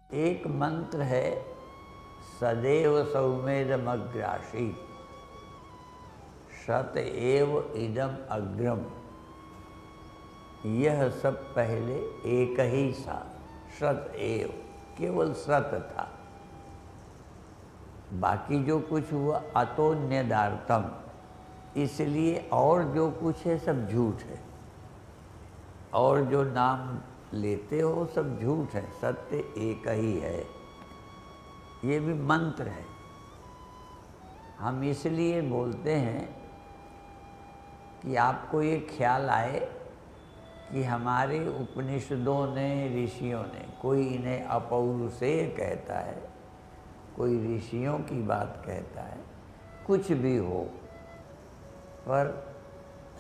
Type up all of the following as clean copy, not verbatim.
एक मंत्र है, सदैव सौमेधमग्रासी सत एव इदम अग्रम। यह सब पहले एक ही सा, सत एव, केवल सत था। बाकी जो कुछ हुआ अतोन्यदार्थम, इसलिए और जो कुछ है सब झूठ है, और जो नाम लेते हो सब झूठ है, सत्य एक ही है। ये भी मंत्र है। हम इसलिए बोलते हैं कि आपको ये ख्याल आए कि हमारे उपनिषदों ने, ऋषियों ने, कोई इन्हें अपौरुषेय कहता है, कोई ऋषियों की बात कहता है, कुछ भी हो, पर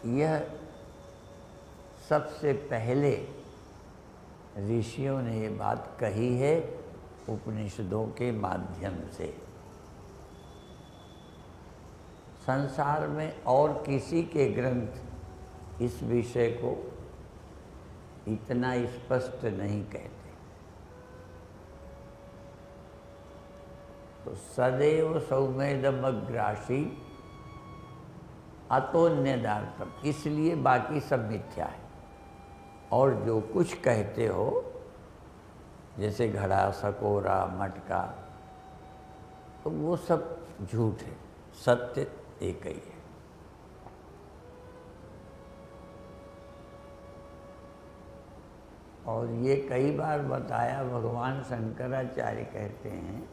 यह सबसे पहले ऋषियों ने ये बात कही है उपनिषदों के माध्यम से। संसार में और किसी के ग्रंथ इस विषय को इतना स्पष्ट नहीं कहते। तो सदैव सौमेधमग्रासी अतोन्यदार्थम, इसलिए बाकी सब मिथ्या है। और जो कुछ कहते हो, जैसे घड़ा, सकोरा, मटका, तो वो सब झूठ है, सत्य एक ही है। और ये कई बार बताया, भगवान शंकराचार्य कहते हैं,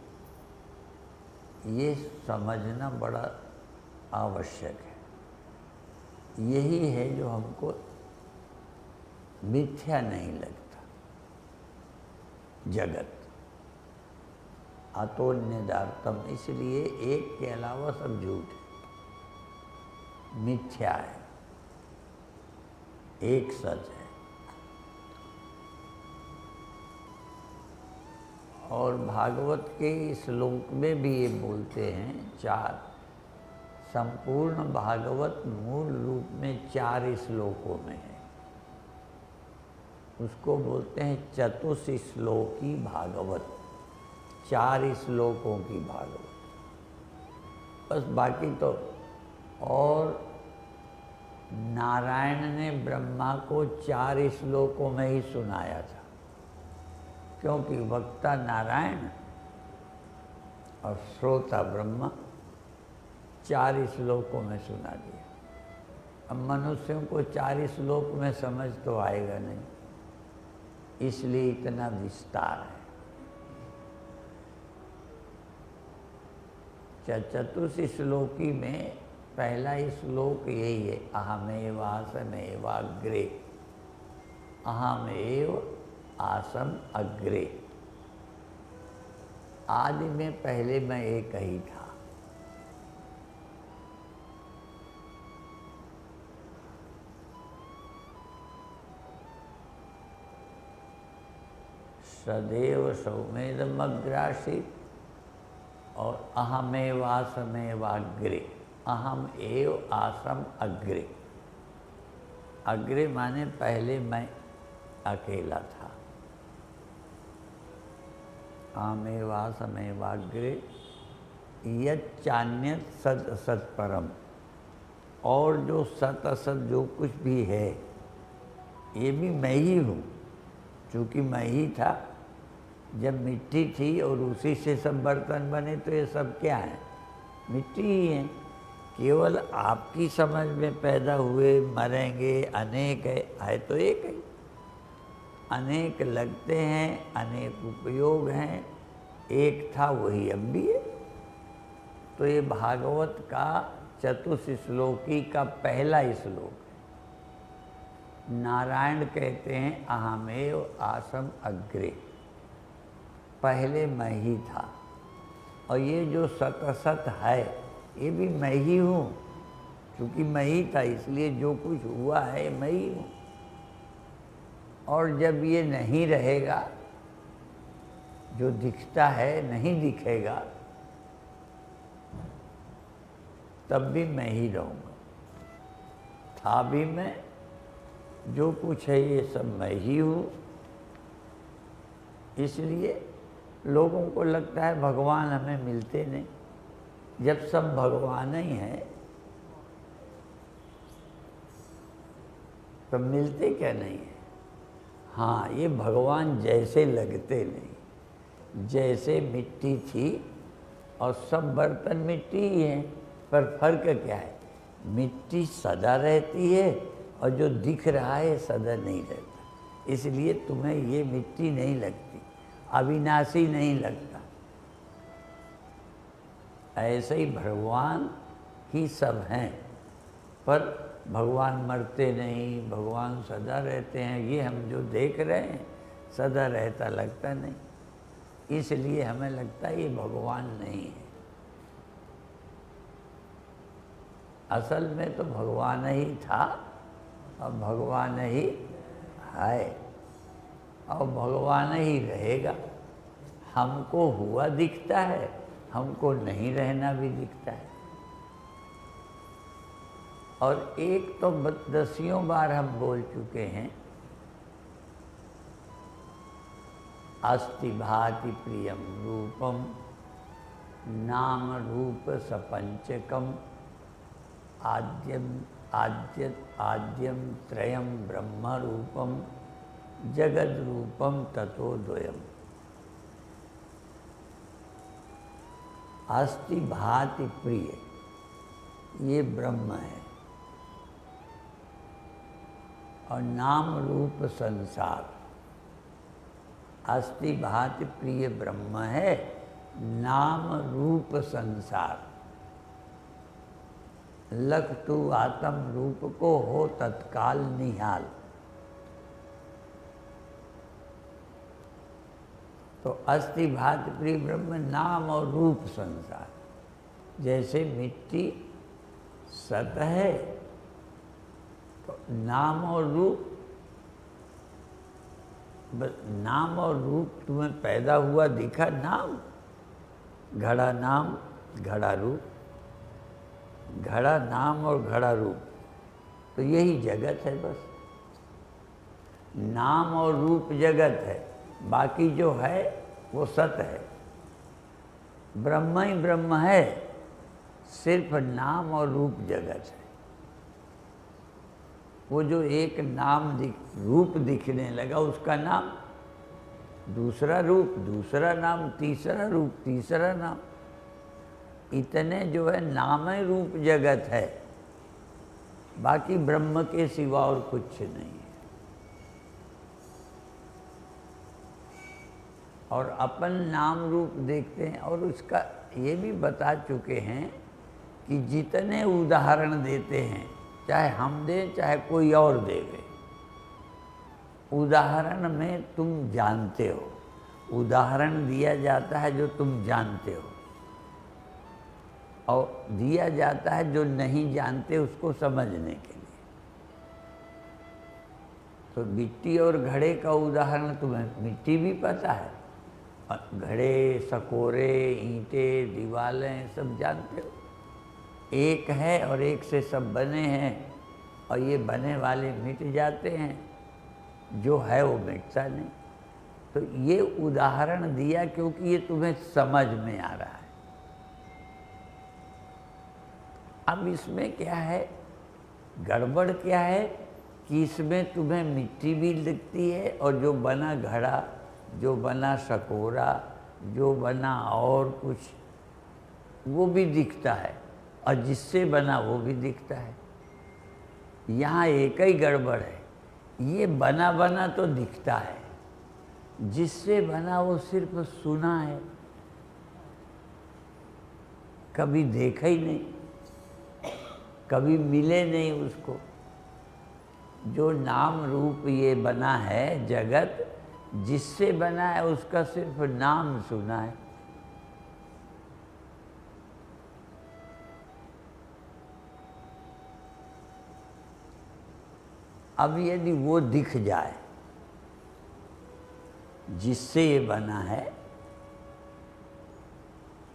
ये समझना बड़ा आवश्यक है। यही है जो हमको मिथ्या नहीं लगता। जगत अतोन्यदार्थम, इसलिए एक के अलावा सब झूठ है, मिथ्या है, एक सच है। और भागवत के श्लोक में भी ये बोलते हैं, 4, संपूर्ण भागवत मूल रूप में 4 श्लोकों में है। उसको बोलते हैं चतुश्लोकी भागवत, 4 श्लोकों की भागवत। बस बाकी तो, और नारायण ने ब्रह्मा को 4 श्लोकों में ही सुनाया था, क्योंकि वक्ता नारायण और श्रोता ब्रह्मा, 4 श्लोकों में सुना दिया। अब मनुष्यों को 4 श्लोक में समझ तो आएगा नहीं, इसलिए इतना विस्तार है। चतुश्लोकी में पहला श्लोक यही है, अहमेव आसमेवाग्रे, अहमेव आसम अग्रे। आदि में पहले मैं एक ही था। सदैव सौमेधमग्रासी और अहमेवासमेवाग्रे, अहम एव आसम अग्रे। अग्रे माने पहले मैं अकेला था। अहमेवासमेवाग्रे यच्चान्यत् सत् असत् परम, और जो सत असत जो कुछ भी है, ये भी मैं ही हूँ। चूँकि मैं ही था, जब मिट्टी थी और उसी से सब बर्तन बने, तो ये सब क्या है? मिट्टी ही है। केवल आपकी समझ में पैदा हुए, मरेंगे, अनेक है तो एक है। अनेक लगते हैं, अनेक उपयोग हैं, एक था वही अब भी है। तो ये भागवत का चतुश्लोकी का पहला श्लोक है। नारायण कहते हैं अहमेव आसम अग्रे, पहले मैं ही था। और ये जो सत असत है, ये भी मैं ही हूँ। क्योंकि मैं ही था, इसलिए जो कुछ हुआ है मैं ही हूँ। और जब ये नहीं रहेगा, जो दिखता है नहीं दिखेगा, तब भी मैं ही रहूँगा। था भी मैं, जो कुछ है ये सब मैं ही हूँ। इसलिए लोगों को लगता है भगवान हमें मिलते नहीं, जब सब भगवान ही हैं तो मिलते क्या नहीं है। हाँ, ये भगवान जैसे लगते नहीं, जैसे मिट्टी थी और सब बर्तन मिट्टी ही हैं, पर फर्क क्या है, मिट्टी सदा रहती है और जो दिख रहा है सदा नहीं रहता। इसलिए तुम्हें ये मिट्टी नहीं लगती, अविनाशी नहीं लगता। ऐसे ही भगवान ही सब हैं, पर भगवान मरते नहीं, भगवान सदा रहते हैं, ये हम जो देख रहे हैं सदा रहता लगता नहीं, इसलिए हमें लगता है ये भगवान नहीं है। असल में तो भगवान ही था और भगवान ही है और भगवान ही रहेगा। हमको हुआ दिखता है, हमको नहीं रहना भी दिखता है। और एक तो दसियों बार हम बोल चुके हैं, अस्ति भाति प्रियम रूपम नाम रूप सपंचकम आद्यम त्रयम ब्रह्म रूपम जगद रूपम ततो द्वयम। अस्ति भाति प्रिय, ये ब्रह्म है, और नाम रूप संसार। अस्ति भाति प्रिय ब्रह्म है, नाम रूप संसार। लख तू आत्म रूप को हो तत्काल निहाल। तो अस्ति भाति प्रिय ब्रह्म, नाम और रूप संसार। जैसे मिट्टी सत है तो नाम और रूप, नाम और रूप तुम्हें पैदा हुआ दिखा, नाम, घड़ा नाम घड़ा रूप, घड़ा नाम और घड़ा रूप, तो यही जगत है। बस नाम और रूप जगत है, बाकी जो है वो सत है। ब्रह्म ही ब्रह्म है, सिर्फ नाम और रूप जगत है। वो जो एक नाम रूप दिखने लगा, उसका नाम, दूसरा रूप, दूसरा नाम, तीसरा रूप, तीसरा नाम, इतने जो है नाम ही रूप जगत है, बाकी ब्रह्म के सिवा और कुछ नहीं है। और अपन नाम रूप देखते हैं, और उसका ये भी बता चुके हैं कि जितने उदाहरण देते हैं, चाहे हम दें चाहे कोई और देवे, उदाहरण में तुम जानते हो, उदाहरण दिया जाता है जो तुम जानते हो, और दिया जाता है जो नहीं जानते उसको समझने के लिए। तो मिट्टी और घड़े का उदाहरण तुम्हें मिट्टी भी पता है, और घड़े, सकोरे, ईंटें, दीवारें सब जानते हो। एक है और एक से सब बने हैं, और ये बने वाले मिट जाते हैं, जो है वो मिटता नहीं। तो ये उदाहरण दिया क्योंकि ये तुम्हें समझ में आ रहा है। अब इसमें क्या है, गड़बड़ क्या है कि इसमें तुम्हें मिट्टी भी दिखती है, और जो बना घड़ा, जो बना सकोरा, जो बना और कुछ, वो भी दिखता है, और जिससे बना वो भी दिखता है। यहाँ एक ही गड़बड़ है, ये बना बना तो दिखता है, जिससे बना वो सिर्फ सुना है, कभी देखा ही नहीं, कभी मिले नहीं उसको। जो नाम रूप ये बना है जगत, जिससे बना है उसका सिर्फ नाम सुना है। अब यदि वो दिख जाए जिससे ये बना है,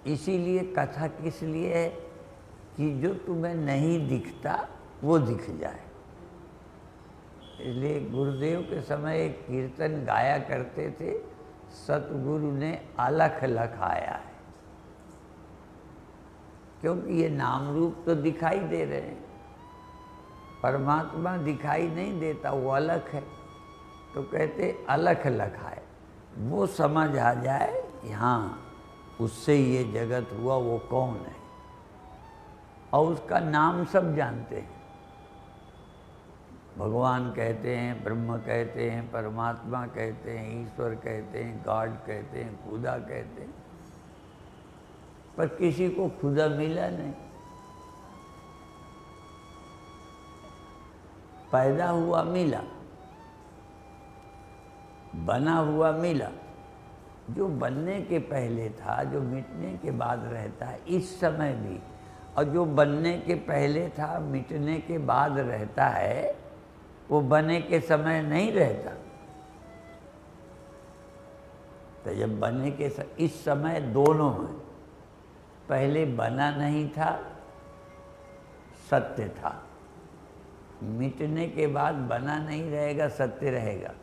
इसीलिए कथा किस लिए है कि जो तुम्हें नहीं दिखता वो दिख जाए। इसलिए गुरुदेव के समय एक कीर्तन गाया करते थे, सतगुरु ने अलख लखाया है, क्योंकि ये नाम रूप तो दिखाई दे रहे हैं, परमात्मा दिखाई नहीं देता, वो अलख है। तो कहते अलख लखाए, वो समझ आ जाए हाँ उससे ये जगत हुआ, वो कौन है, और उसका नाम सब जानते हैं। भगवान कहते हैं, ब्रह्म कहते हैं, परमात्मा कहते हैं, ईश्वर कहते हैं, गॉड कहते हैं, खुदा कहते हैं, पर किसी को खुदा मिला नहीं। पैदा हुआ मिला, बना हुआ मिला, जो बनने के पहले था, जो मिटने के बाद रहता है इस समय भी, और जो बनने के पहले था मिटने के बाद रहता है, वो बने के समय नहीं रहता। तो जब बने के इस समय दोनों हैं, पहले बना नहीं था, सत्य था, मिटने के बाद बना नहीं रहेगा, सत्य रहेगा।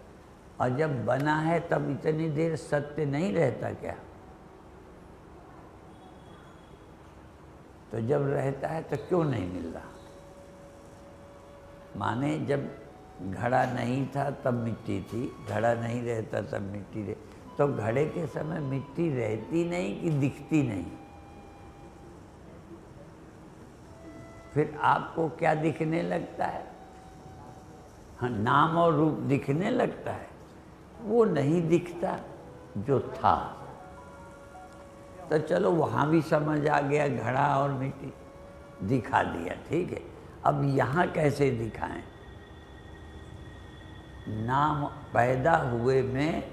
और जब बना है तब इतनी देर सत्य नहीं रहता क्या? तो जब रहता है तो क्यों नहीं मिल रहा? माने जब घड़ा नहीं था तब मिट्टी थी, घड़ा नहीं रहता तब मिट्टी रहे, तो घड़े के समय मिट्टी रहती नहीं कि दिखती नहीं? फिर आपको क्या दिखने लगता है? हाँ, नाम और रूप दिखने लगता है, वो नहीं दिखता जो था। तो चलो वहाँ भी समझ आ गया, घड़ा और मिट्टी दिखा दिया, ठीक है। अब यहाँ कैसे दिखाएं? नाम पैदा हुए में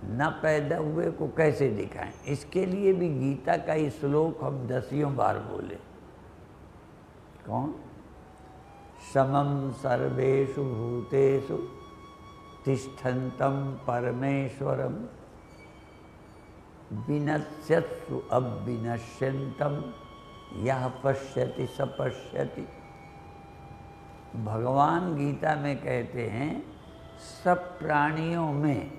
न पैदा हुए को कैसे दिखाएं? इसके लिए भी गीता का ये श्लोक हम 10 बार बोले। कौन? समम सर्वेषु भूतेषु तिष्ठन्तं परमेश्वरम विनश्यत्सु अविनश्यन्तं यः पश्यति स पश्यति। भगवान गीता में कहते हैं सब प्राणियों में,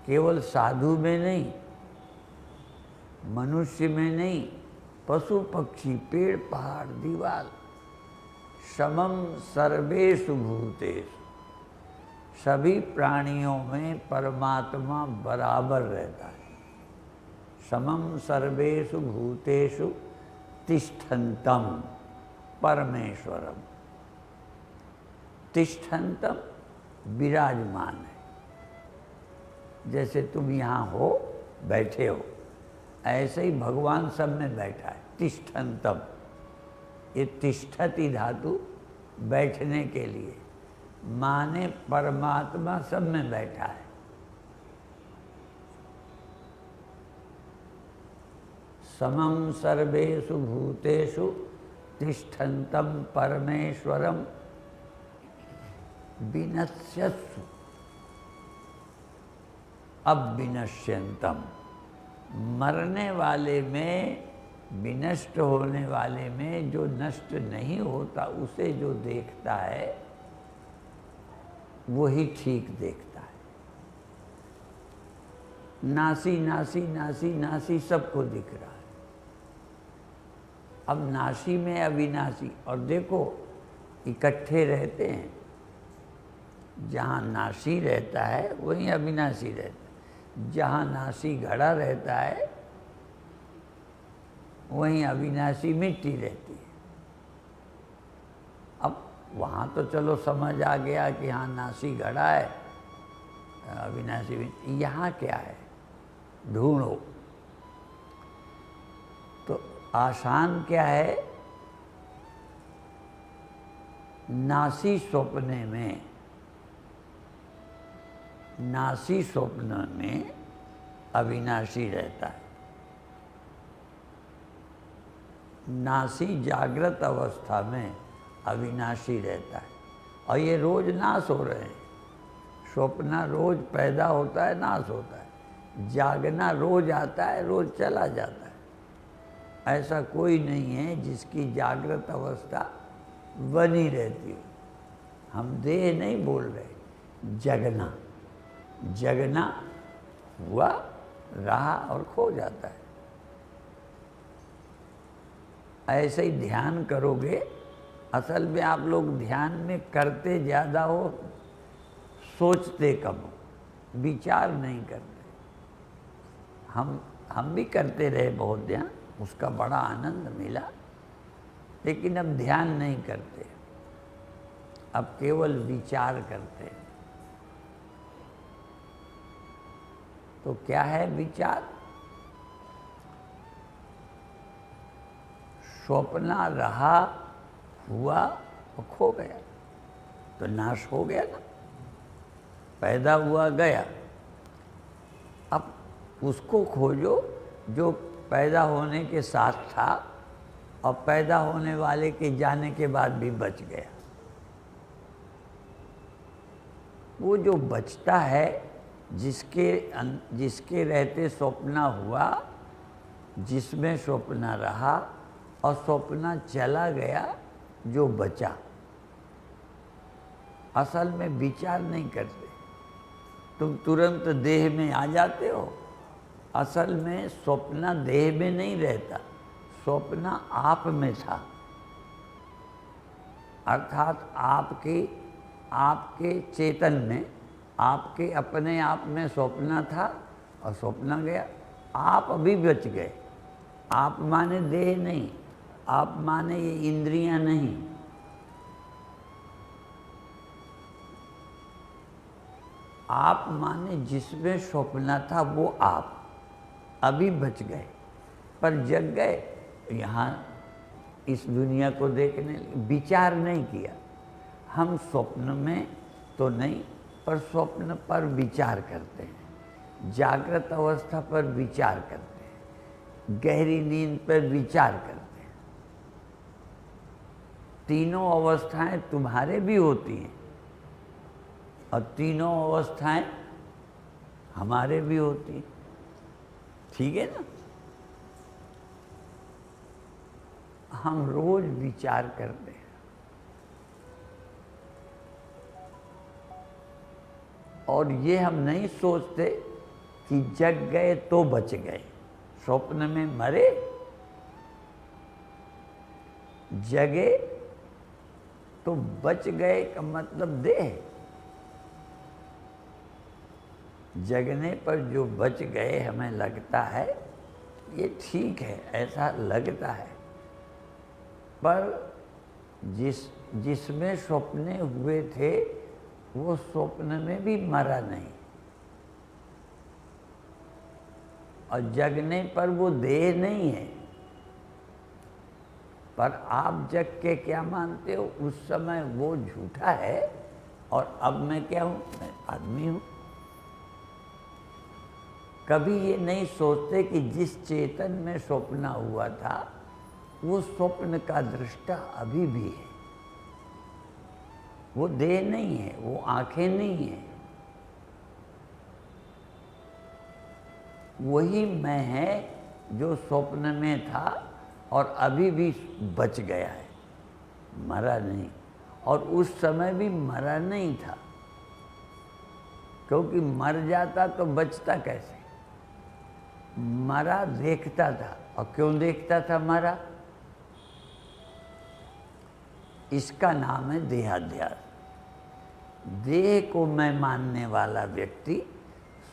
केवल साधु में नहीं, मनुष्य में नहीं, पशु पक्षी पेड़ पहाड़ दीवार, समम सर्वेषु भूतेषु, सभी प्राणियों में परमात्मा बराबर रहता है। समम सर्वेषु भूतेषु तिष्ठन्तं परमेश्वरम। तिष्ठन्तं विराजमान है, जैसे तुम यहाँ हो, बैठे हो, ऐसे ही भगवान सब में बैठा है। तिष्ठन्तं, ये तिष्ठति धातु बैठने के लिए, माने परमात्मा सब में बैठा है। समम सर्वेषु भूतेषु तिष्ठन्तं परमेश्वरम विनश्यत्सु अविनश्यन्तं। मरने वाले में, विनष्ट होने वाले में जो नष्ट नहीं होता, उसे जो देखता है वही ठीक देखता है। नासी नासी नासी नासी सबको दिख रहा है। अब नासी में अविनाशी, और देखो इकट्ठे रहते हैं, जहाँ नासी रहता है वहीं अविनाशी रहता है, जहाँ नासी घड़ा रहता है वहीं अविनाशी मिट्टी रहती है। अब वहाँ तो चलो समझ आ गया कि हाँ नासी घड़ा है, अविनाशी मिट्टी। यहाँ क्या है ढूंढो। तो आसान क्या है, नासी स्वप्ने में, नासी स्वप्न में अविनाशी रहता है, नासी जागृत अवस्था में अविनाशी रहता है। और ये रोज नाश हो रहे हैं। स्वप्न रोज पैदा होता है, नाश होता है। जागना रोज आता है, रोज चला जाता है। ऐसा कोई नहीं है जिसकी जागृत अवस्था बनी रहती हो। हम देह नहीं बोल रहे, जगना, जगना हुआ, रहा और खो जाता है। ऐसे ही ध्यान करोगे, असल में आप लोग ध्यान में करते ज़्यादा हो, सोचते कम हो, विचार नहीं करते। हम भी करते रहे बहुत ध्यान, उसका बड़ा आनंद मिला, लेकिन अब ध्यान नहीं करते, अब केवल विचार करते हैं। तो क्या है विचार? स्वप्न रहा, हुआ और खो गया, तो नाश हो गया ना, पैदा हुआ गया। अब उसको खोजो जो पैदा होने के साथ था और पैदा होने वाले के जाने के बाद भी बच गया। वो जो बचता है, जिसके रहते स्वप्न हुआ, जिसमें स्वप्न रहा और स्वप्न चला गया, जो बचा। असल में विचार नहीं करते, तुम तुरंत देह में आ जाते हो। असल में स्वप्न देह में नहीं रहता, स्वप्न आप में था, अर्थात आपके चेतन में, आपके अपने आप में स्वप्न था और स्वप्न गया। आप अभी बच गए। आप माने देह नहीं, आप माने ये इंद्रियां नहीं। आप माने जिसमें स्वप्न था वो आप अभी बच गए, पर जग गए। यहाँ इस दुनिया को देखने विचार नहीं किया। हम स्वप्न में तो नहीं, पर स्वप्न पर विचार करते हैं, जागृत अवस्था पर विचार करते हैं, गहरी नींद पर विचार करते हैं। तीनों अवस्थाएं तुम्हारे भी होती हैं और तीनों अवस्थाएं हमारे भी होती हैं, ठीक है ना? हम रोज विचार करते हैं और ये हम नहीं सोचते कि जग गए तो बच गए। स्वप्न में मरे, जगे तो बच गए का मतलब देह। जगने पर जो बच गए, हमें लगता है ये ठीक है, ऐसा लगता है, पर जिसमें स्वप्ने हुए थे वो स्वप्न में भी मरा नहीं, और जगने पर वो देह नहीं है। पर आप जग के क्या मानते हो? उस समय वो झूठा है और अब मैं क्या हूँ? मैं आदमी हूँ। कभी ये नहीं सोचते कि जिस चेतन में स्वप्न हुआ था वो स्वप्न का दृष्टा अभी भी है। वो देह नहीं है, वो आंखें नहीं है, वही मैं है जो स्वप्न में था और अभी भी बच गया है, मरा नहीं। और उस समय भी मरा नहीं था, क्योंकि मर जाता तो बचता कैसे? मरा देखता था, और क्यों देखता था मरा? इसका नाम है देहाध्यास। देह को मैं मानने वाला व्यक्ति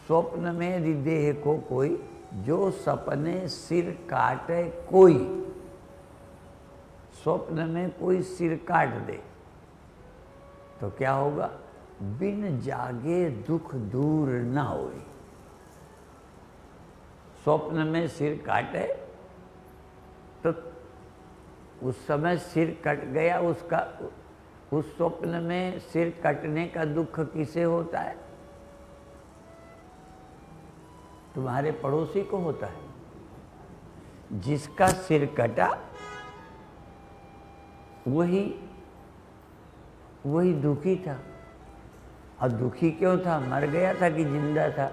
स्वप्न में यदि देह को कोई जो सपने सिर काटे, कोई स्वप्न में कोई सिर काट दे तो क्या होगा? बिन जागे दुख दूर न होई। स्वप्न में सिर काटे तो उस समय सिर कट गया, उसका उस स्वप्न में सिर कटने का दुख किसे होता है? तुम्हारे पड़ोसी को होता है। जिसका सिर कटा वही दुखी था। और दुखी क्यों था? मर गया था कि जिंदा था?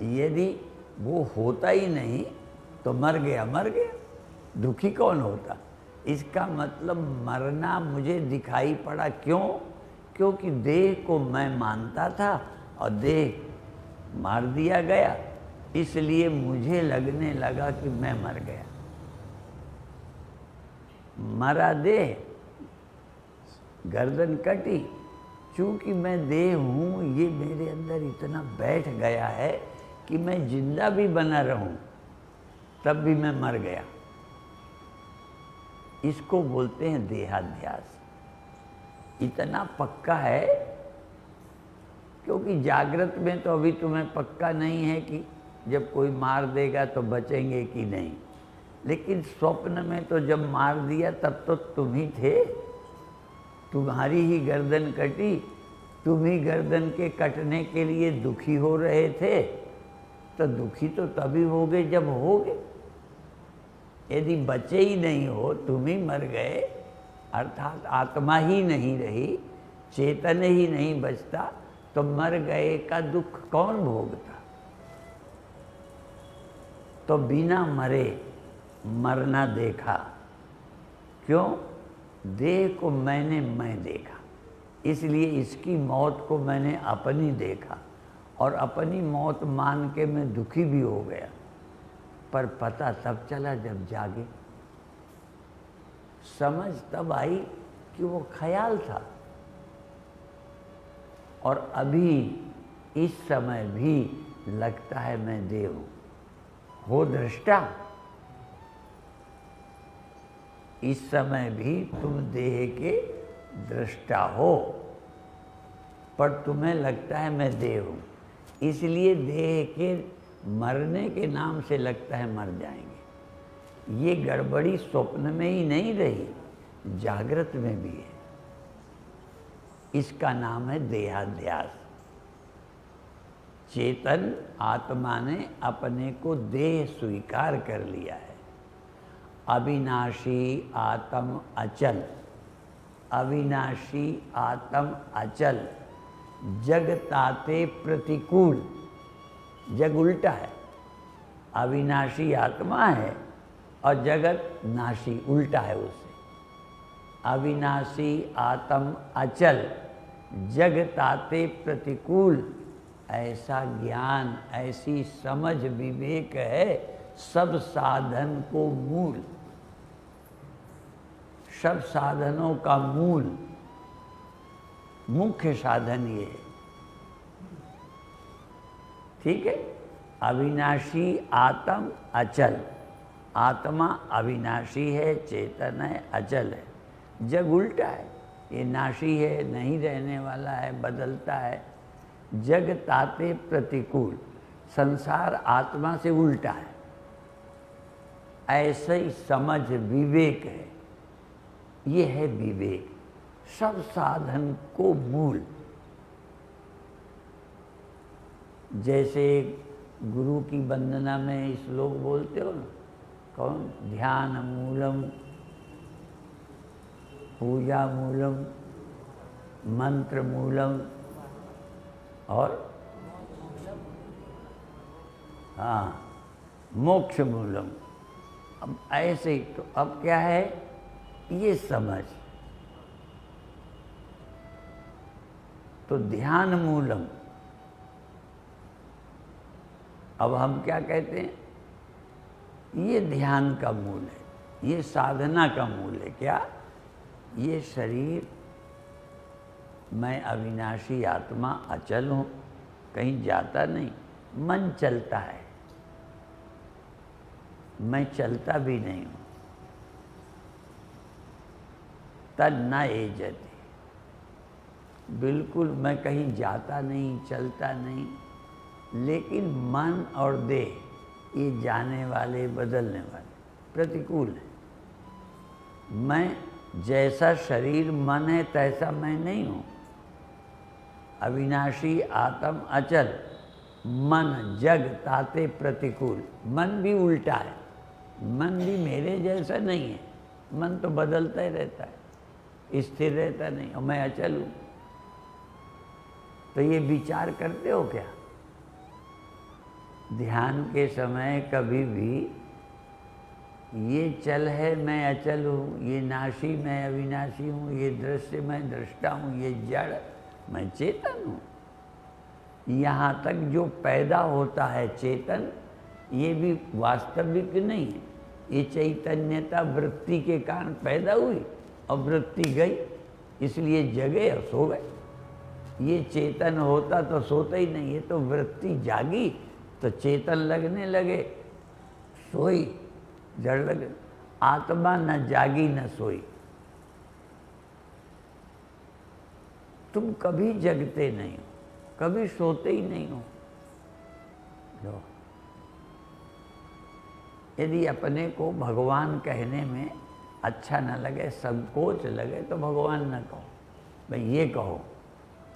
यदि वो होता ही नहीं तो मर गया, दुखी कौन होता? इसका मतलब मरना मुझे दिखाई पड़ा। क्यों? क्योंकि देह को मैं मानता था और देह मार दिया गया, इसलिए मुझे लगने लगा कि मैं मर गया। मरा देह, गर्दन कटी, चूंकि मैं देह हूँ ये मेरे अंदर इतना बैठ गया है कि मैं जिंदा भी बना रहूं तब भी मैं मर गया। इसको बोलते हैं देहाध्यास। इतना पक्का है, क्योंकि जागृत में तो अभी तुम्हें पक्का नहीं है कि जब कोई मार देगा तो बचेंगे कि नहीं, लेकिन स्वप्न में तो जब मार दिया तब तो तुम ही थे, तुम्हारी ही गर्दन कटी, तुम ही गर्दन के कटने के लिए दुखी हो रहे थे, तो दुखी तो तभी होगे जब होगे। यदि बचे ही नहीं हो, तुम ही मर गए, अर्थात आत्मा ही नहीं रही, चेतन ही नहीं बचता, तो मर गए का दुख कौन भोगता। तो बिना मरे मरना देखा। क्यों? देह को मैंने मैं देखा, इसलिए इसकी मौत को मैंने अपनी देखा और अपनी मौत मान के मैं दुखी भी हो गया। पर पता तब चला जब जागे, समझ तब आई कि वो ख्याल था। और अभी इस समय भी लगता है मैं देह हूं। हो दृष्टा, इस समय भी तुम देह के दृष्टा हो, पर तुम्हें लगता है मैं देह हूं, इसलिए देह के मरने के नाम से लगता है मर जाएंगे। ये गड़बड़ी स्वप्न में ही नहीं रही, जागृत में भी है। इसका नाम है देहाध्यास। चेतन आत्मा ने अपने को देह स्वीकार कर लिया है। अविनाशी आत्म अचल, अविनाशी आत्म अचल, जग ताते प्रतिकूल। जग उल्टा है, अविनाशी आत्मा है और जगत नाशी, उल्टा है उससे। अविनाशी आत्म अचल, जग ताते प्रतिकूल। ऐसा ज्ञान, ऐसी समझ, विवेक है सब साधन को मूल, सब साधनों का मूल, मुख्य साधन ये है। ठीक है? अविनाशी आत्म अचल, आत्मा अविनाशी है, चेतन है, अचल है। जग उल्टा है, ये नाशी है, नहीं रहने वाला है, बदलता है। जग ताते प्रतिकूल, संसार आत्मा से उल्टा है। ऐसे ही समझ, विवेक है। ये है विवेक, सब साधन को मूल। जैसे गुरु की वंदना में श्लोक बोलते हो ना, कौन? ध्यान मूलम, पूजा मूलम, मंत्र मूलम और हाँ मोक्ष मूलम। अब ऐसे ही तो अब क्या है, ये समझ। तो ध्यान मूलम, अब हम क्या कहते हैं, ये ध्यान का मूल है, ये साधना का मूल है। क्या? ये शरीर, मैं अविनाशी आत्मा अचल हूँ, कहीं जाता नहीं, मन चलता है, मैं चलता भी नहीं हूँ। तद न एजति, बिल्कुल मैं कहीं जाता नहीं, चलता नहीं, लेकिन मन और देह ये जाने वाले, बदलने वाले, प्रतिकूल है। मैं जैसा शरीर मन है तैसा मैं नहीं हूँ। अविनाशी आत्म अचल, मन जग ताते प्रतिकूल। मन भी उल्टा है, मन भी मेरे जैसा नहीं है, मन तो बदलता ही रहता है, स्थिर रहता नहीं, और मैं अचल हूँ। तो ये विचार करते हो क्या? ध्यान के समय कभी भी ये चल है मैं अचल हूँ, ये नाशी मैं अविनाशी हूँ, ये दृश्य मैं दृष्टा हूँ, ये जड़ मैं चेतन हूँ। यहाँ तक जो पैदा होता है चेतन, ये भी वास्तविक नहीं है। ये चैतन्यता वृत्ति के कारण पैदा हुई और वृत्ति गई, इसलिए जगे और सो गए। ये चेतन होता तो सोता ही नहीं, ये तो वृत्ति जागी तो चेतन लगने लगे, सोई जड़ लगे। आत्मा न जागी न सोई। तुम कभी जगते नहीं हो, कभी सोते ही नहीं हो। जो यदि अपने को भगवान कहने में अच्छा न लगे, संकोच लगे, तो भगवान न कहो, भाई ये कहो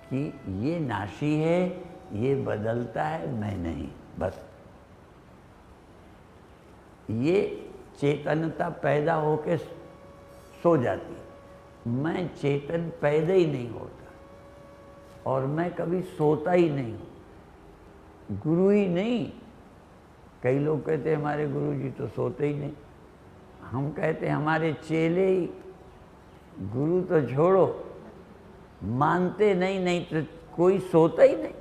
कि ये नाशी है, ये बदलता है, मैं नहीं, बस। ये चेतनता पैदा होके सो जाती है, मैं चेतन पैदा ही नहीं होता और मैं कभी सोता ही नहीं हूँ। गुरु ही नहीं, कई लोग कहते हैं हमारे गुरु जी तो सोते ही नहीं, हम कहते हैं हमारे चेले ही, गुरु तो छोड़ो, मानते नहीं तो कोई सोता ही नहीं।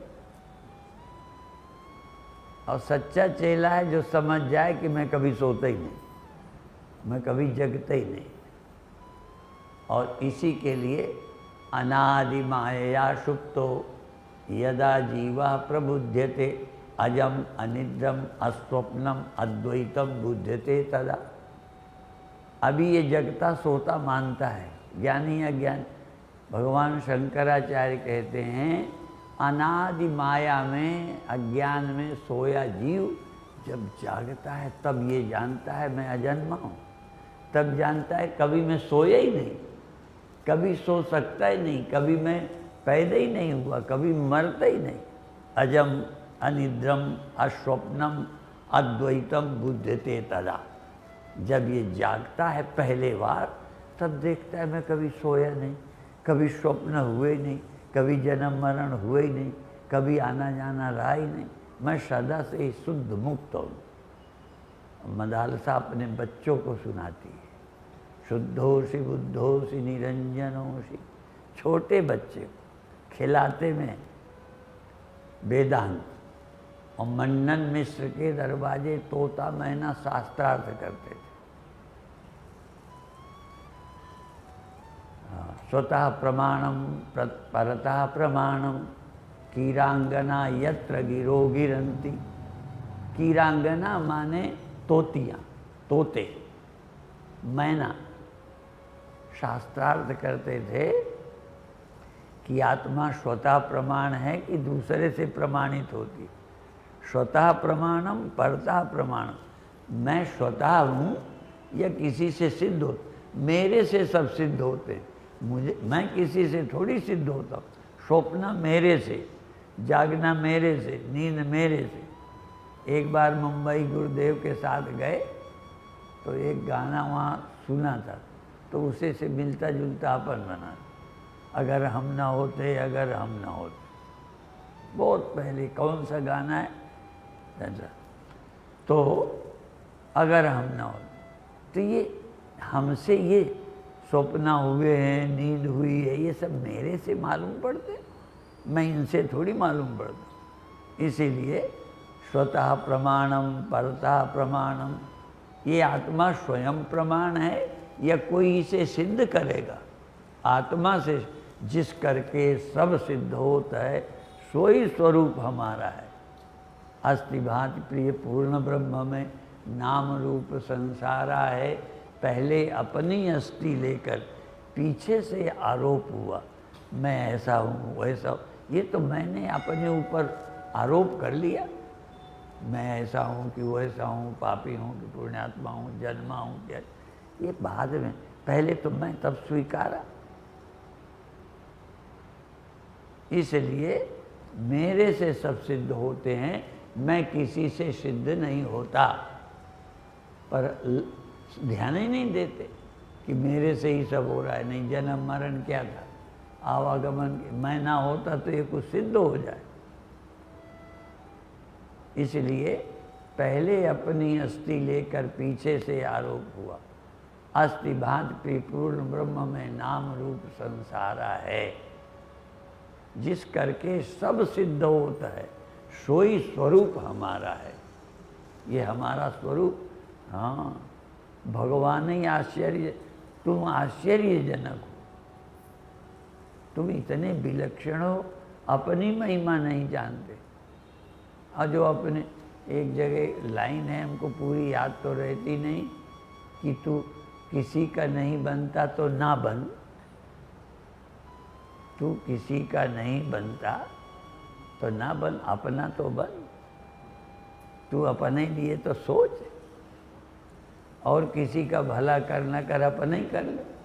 और सच्चा चेला है जो समझ जाए कि मैं कभी सोता ही नहीं, मैं कभी जगता ही नहीं। और इसी के लिए अनादि मायया सुप्तो यदा जीवा प्रबुध्यते अजम अनिद्रम अस्वप्नम अद्वैतम बुध्यते तदा। अभी ये जगता सोता मानता है, ज्ञानी अज्ञान। भगवान शंकराचार्य कहते हैं अनादि माया में, अज्ञान में सोया जीव जब जागता है तब ये जानता है मैं अजन्मा हूँ, तब जानता है कभी मैं सोया ही नहीं, कभी सो सकता ही नहीं, कभी मैं पैदा ही नहीं हुआ, कभी मरता ही नहीं। अजम अनिद्रम अस्वप्नम अद्वैतम बुध्यते तदा। जब ये जागता है पहले बार, तब देखता है मैं कभी सोया नहीं, कभी स्वप्न हुए नहीं, कभी जन्म मरण हुए ही नहीं, कभी आना जाना रहा ही नहीं, मैं सदा से ही शुद्ध मुक्त हूँ। मदालसा अपने बच्चों को सुनाती है, शुद्धोषि बुद्धोषि निरंजनोषि। छोटे बच्चे खिलाते में वेदांत, और मन्नन मिश्र के दरवाजे तोता मैना शास्त्रार्थ करते थे। स्वतः प्रमाणम परतः प्रमाणम कीरांगना यत्र गिरो गिरंती। कीरांगना माने तोतियाँ, तोते, मैना। शास्त्रार्थ करते थे कि आत्मा स्वतः प्रमाण है कि दूसरे से प्रमाणित होती है। स्वतः प्रमाणम परतः प्रमाणम। मैं स्वतः हूँ या किसी से सिद्ध हो, मेरे से सब सिद्ध होते हैं, मुझे, मैं किसी से थोड़ी सिद्ध होता हूँ। स्वप्न मेरे से, जागना मेरे से, नींद मेरे से। एक बार मुंबई गुरुदेव के साथ गए तो एक गाना वहाँ सुना था, तो उसे से मिलता जुलता अपन बना, अगर हम ना होते, अगर हम ना होते। बहुत पहले कौन सा गाना है ऐसा, तो अगर हम ना होते, तो ये हमसे ये स्वप्न हुए हैं, नींद हुई है, ये सब मेरे से मालूम पड़ते, मैं इनसे थोड़ी मालूम पड़ता। इसीलिए स्वतः प्रमाणम परतः प्रमाणम। ये आत्मा स्वयं प्रमाण है या कोई इसे सिद्ध करेगा? आत्मा से जिस करके सब सिद्ध होता है, सोई स्वरूप हमारा है। अस्ति भांति प्रिय पूर्ण ब्रह्म में नाम रूप संसारा है। पहले अपनी अस्थि लेकर पीछे से आरोप हुआ, मैं ऐसा हूँ वैसा हूँ। ये तो मैंने अपने ऊपर आरोप कर लिया, मैं ऐसा हूँ कि वैसा हूँ, पापी हूँ कि पुण्यात्मा हूँ, जन्मा हूँ क्या। ये बाद में, पहले तो मैं तब स्वीकारा। इसलिए मेरे से सब सिद्ध होते हैं, मैं किसी से सिद्ध नहीं होता। पर ध्यान ही नहीं देते कि मेरे से ही सब हो रहा है। नहीं, जन्म मरण क्या था, आवागमन, मैं ना होता तो ये कुछ सिद्ध हो जाए। इसलिए पहले अपनी अस्थि लेकर पीछे से आरोप हुआ। अस्थि भांति पूर्ण ब्रह्म में नाम रूप संसारा है। जिस करके सब सिद्ध होता है, सोई स्वरूप हमारा है। ये हमारा स्वरूप, हाँ, भगवान ही आश्चर्य, तुम आश्चर्यजनक हो, तुम इतने विलक्षण हो, अपनी महिमा नहीं जानते। और जो अपने, एक जगह लाइन है, हमको पूरी याद तो रहती नहीं, कि तू किसी का नहीं बनता तो ना बन, तू किसी का नहीं बनता तो ना बन, अपना तो बन। तू अपने लिए तो सोच, और किसी का भला कर न कर, अपना ही कर ले।